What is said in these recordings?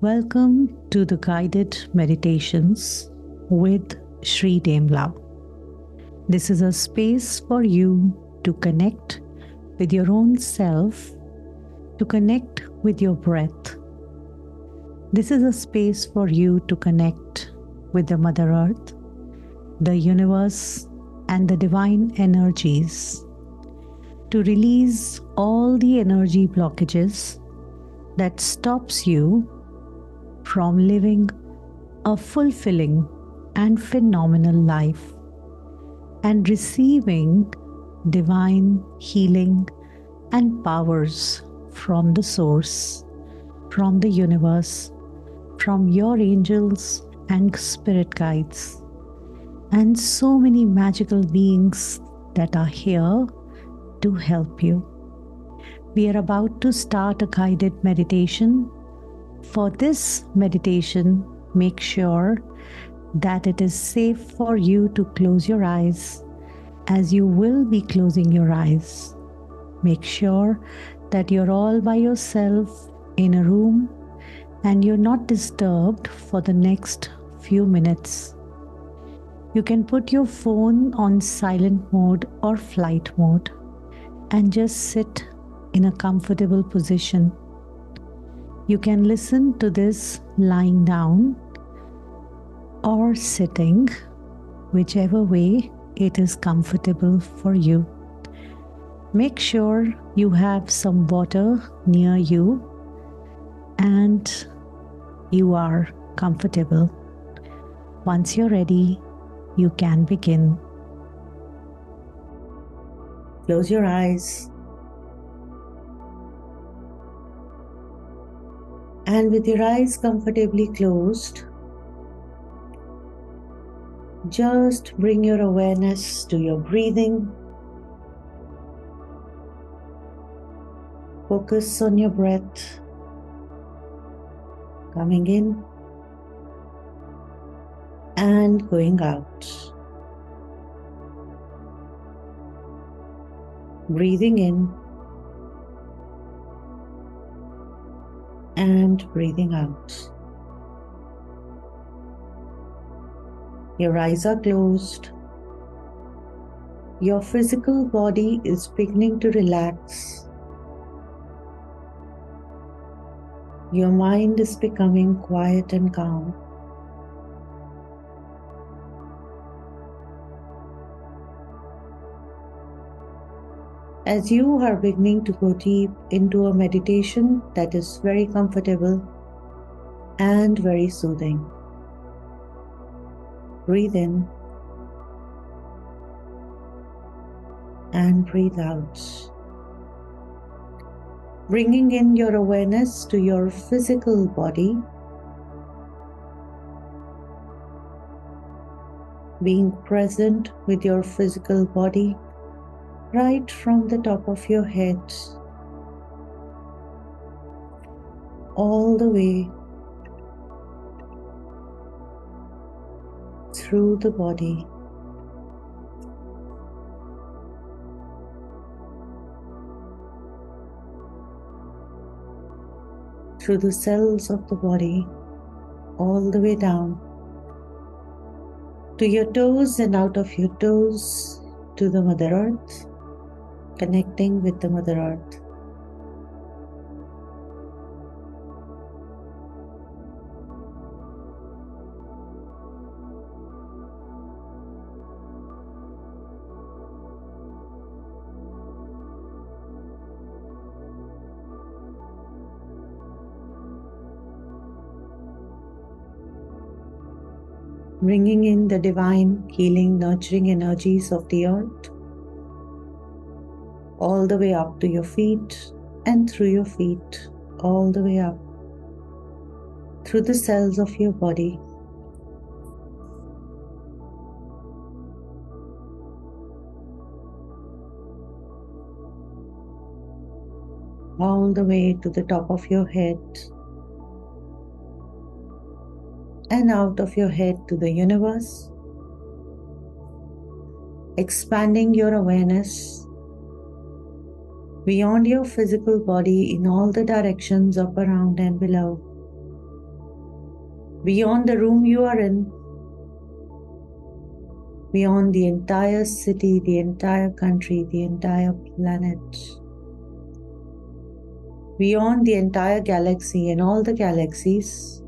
Welcome to the guided meditations with SHree Dembla. This is a space for you to connect with your own self, to connect with your breath. This is a space for you to connect with the Mother Earth, the universe, and the divine energies, to release all the energy blockages that stops you from living a fulfilling and phenomenal life and receiving divine healing and powers from the source, from the universe, from your angels and spirit guides, and so many magical beings that are here to help you. We are about to start a guided meditation. For this meditation, make sure that it is safe for you to close your eyes, as you will be closing your eyes. Make sure that you're all by yourself in a room and you're not disturbed for the next few minutes. You can put your phone on silent mode or flight mode and just sit in a comfortable position. You can listen to this lying down or sitting, whichever way it is comfortable for you. Make sure you have some water near you and you are comfortable. Once you're ready, you can begin. Close your eyes. And with your eyes comfortably closed, just bring your awareness to your breathing. Focus on your breath, coming in and going out. Breathing in and breathing out. Your eyes are closed. Your physical body is beginning to relax. Your mind is becoming quiet and calm. As you are beginning to go deep into a meditation that is very comfortable and very soothing. Breathe in and breathe out. Bringing in your awareness to your physical body, being present with your physical body right from the top of your head all the way through the body. Through the cells of the body, all the way down to your toes and out of your toes to the Mother Earth, connecting with the Mother Earth. Bringing in the divine, healing, nurturing energies of the earth, all the way up to your feet and through your feet, all the way up, through the cells of your body. All the way to the top of your head, and out of your head to the universe, expanding your awareness beyond your physical body in all the directions up, around and below. beyond the room you are in, beyond the entire city, the entire country, the entire planet, beyond the entire galaxy and all the galaxies,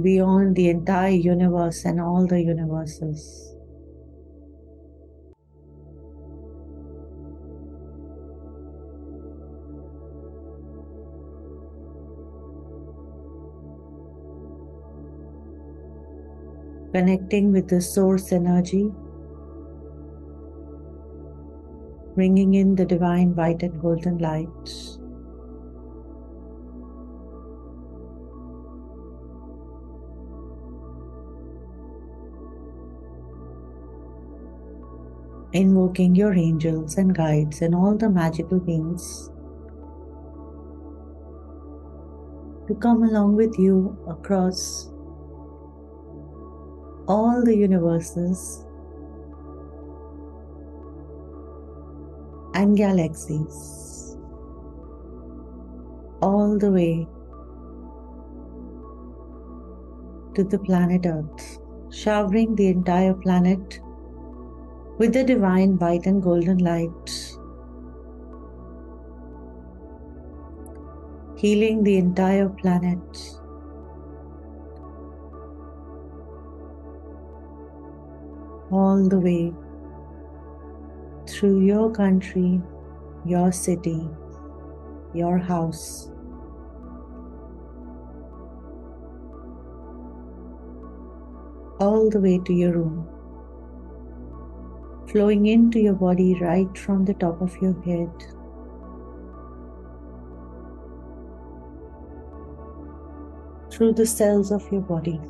beyond the entire universe and all the universes. Connecting with the source energy, bringing in the divine white and golden light. Invoking your angels and guides and all the magical beings to come along with you across all the universes and galaxies, all the way to the planet Earth, showering the entire planet with the divine white and golden light, healing the entire planet, all the way through your country, your city, your house, all the way to your room, flowing into your body right from the top of your head, through the cells of your body,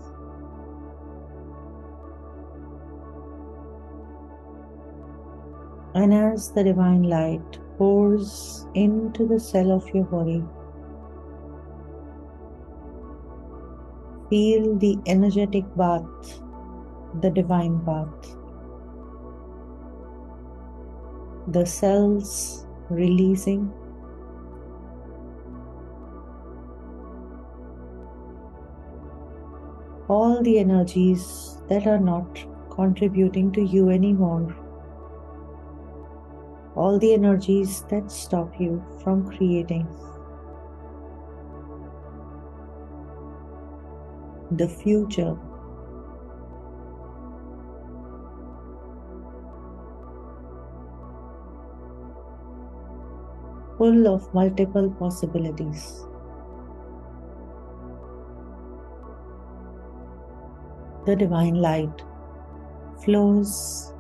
and as the divine light pours into the cell of your body, feel the energetic bath, the divine bath. The cells releasing all the energies that are not contributing to you anymore, all the energies that stop you from creating. The future, full of multiple possibilities. The divine light flows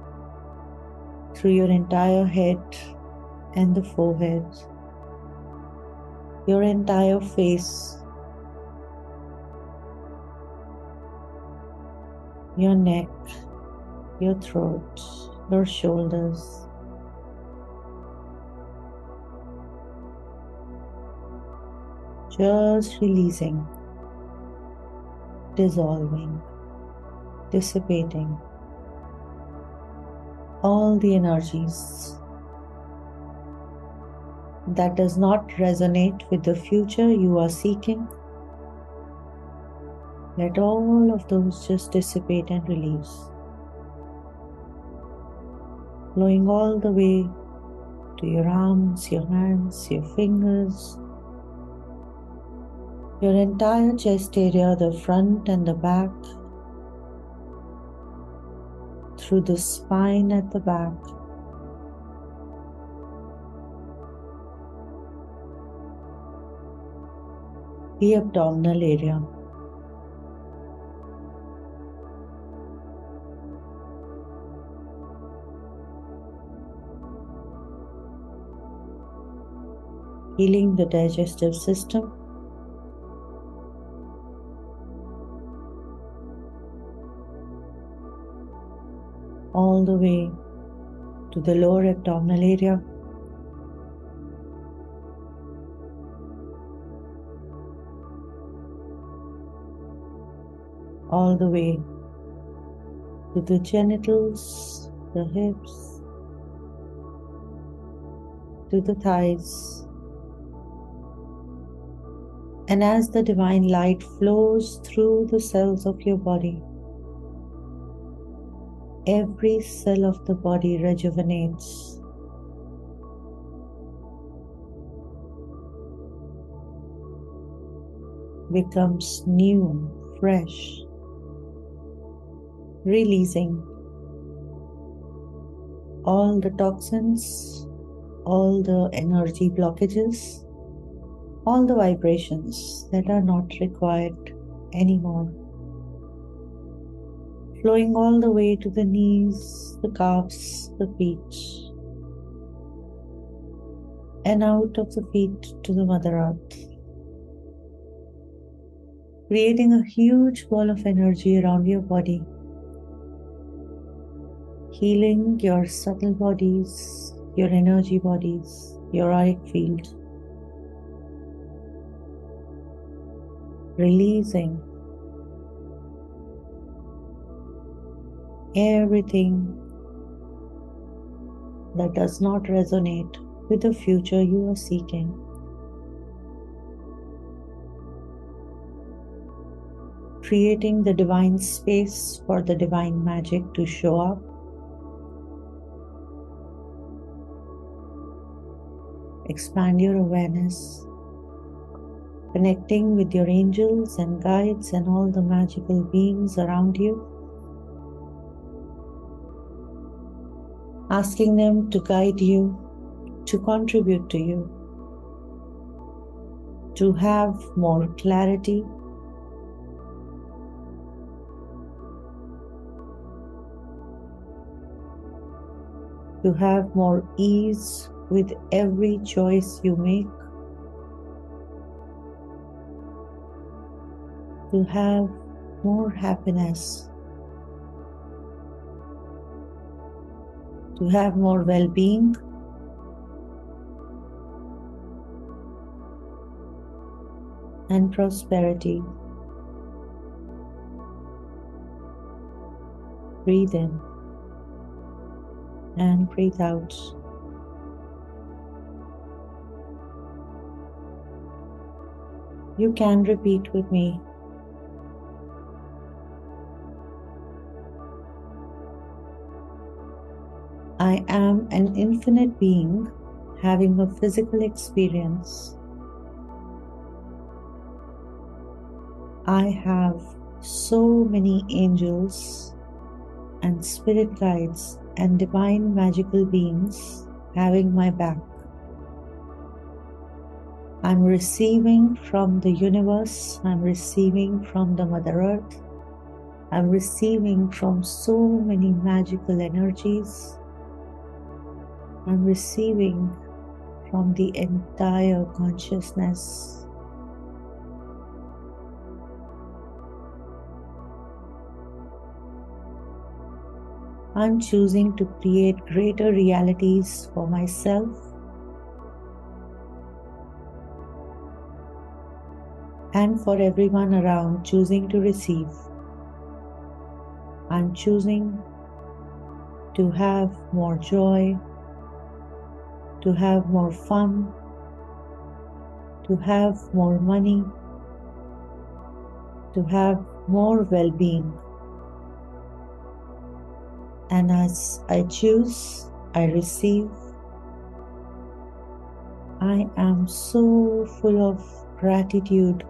through your entire head and the forehead, your entire face, your neck, your throat, your shoulders, just releasing, dissolving, dissipating all the energies that does not resonate with the future you are seeking. Let all of those just dissipate and release, flowing all the way to your arms, your hands, your fingers, your entire chest area, the front and the back, through the spine at the back, the abdominal area, healing the digestive system, all the way to the lower abdominal area, all the way to the genitals, the hips, to the thighs, And as the divine light flows through the cells of your body, every cell of the body rejuvenates. Becomes new, fresh, releasing all the toxins, all the energy blockages, all the vibrations that are not required anymore. Flowing all the way to the knees, the calves, the feet, and out of the feet to the Mother Earth. Creating a huge ball of energy around your body, healing your subtle bodies, your energy bodies, your auric field, releasing everything that does not resonate with the future you are seeking. Creating the divine space for the divine magic to show up. Expand your awareness, connecting with your angels and guides and all the magical beings around you. Asking them to guide you, to contribute to you, to have more clarity, to have more ease with every choice you make, to have more happiness, to have more well-being, and prosperity. Breathe in and breathe out. You can repeat with me. I am an infinite being having a physical experience. I have so many angels and spirit guides and divine magical beings having my back. I'm receiving from the universe, I'm receiving from the Mother Earth, I'm receiving from so many magical energies, I'm receiving from the entire consciousness. I'm choosing to create greater realities for myself and for everyone around, choosing to receive. I'm choosing to have more joy, to have more fun, to have more money, to have more well-being. And as I choose, I receive. I am so full of gratitude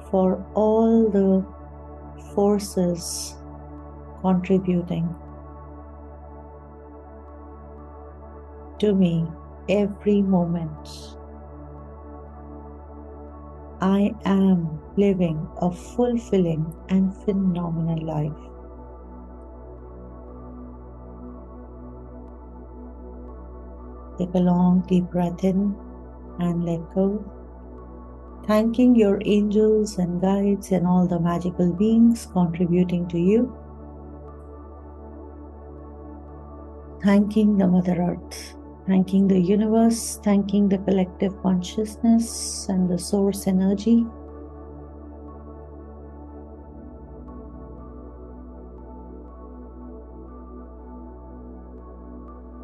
for all the forces contributing to me every moment. I am living a fulfilling and phenomenal life. Take a long deep breath in and let go. Thanking your angels and guides and all the magical beings contributing to you. Thanking the Mother Earth, thanking the universe, thanking the collective consciousness and the source energy.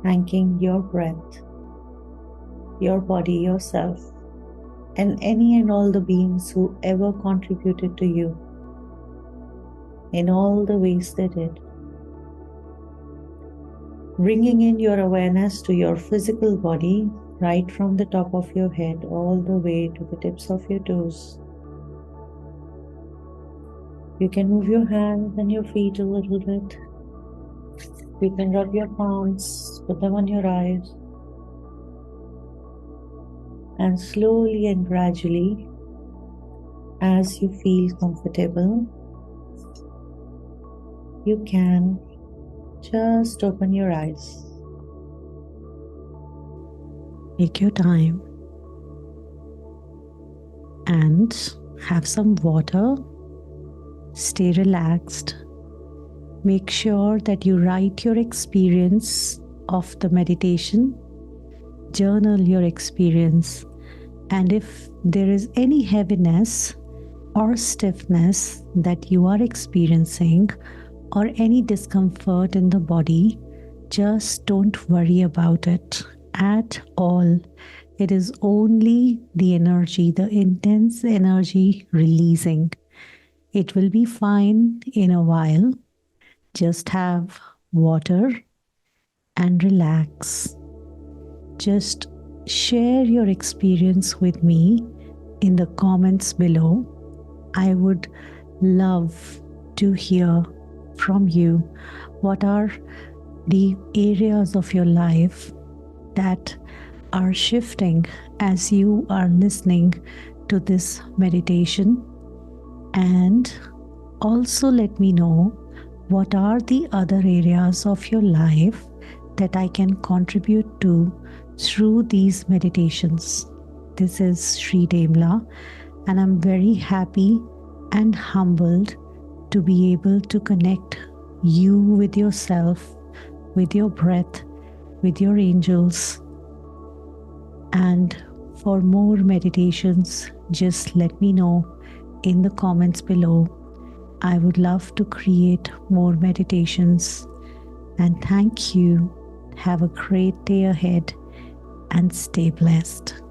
Thanking your breath, your body, yourself, and any and all the beings who ever contributed to you in all the ways they did. Bringing in your awareness to your physical body, right from the top of your head all the way to the tips of your toes. You can move your hands and your feet a little bit. You can rub your palms, put them on your eyes. And slowly and gradually, as you feel comfortable, you can just open your eyes. Take your time and have some water. Stay relaxed. Make sure that you write your experience of the meditation. Journal your experience. And if there is any heaviness or stiffness that you are experiencing or any discomfort in the body, just don't worry about it at all. It is only the energy, the intense energy releasing. It will be fine in a while. Just have water and relax. Just share your experience with me in the comments below. I would love to hear from you. What are the areas of your life that are shifting as you are listening to this meditation? And also let me know what are the other areas of your life that I can contribute to through these meditations. This is SHree Dembla, and I'm very happy and humbled to be able to connect you with yourself, with your breath, with your angels. And for more meditations, just let me know in the comments below. I would love to create more meditations. And thank you. Have a great day ahead and stay blessed.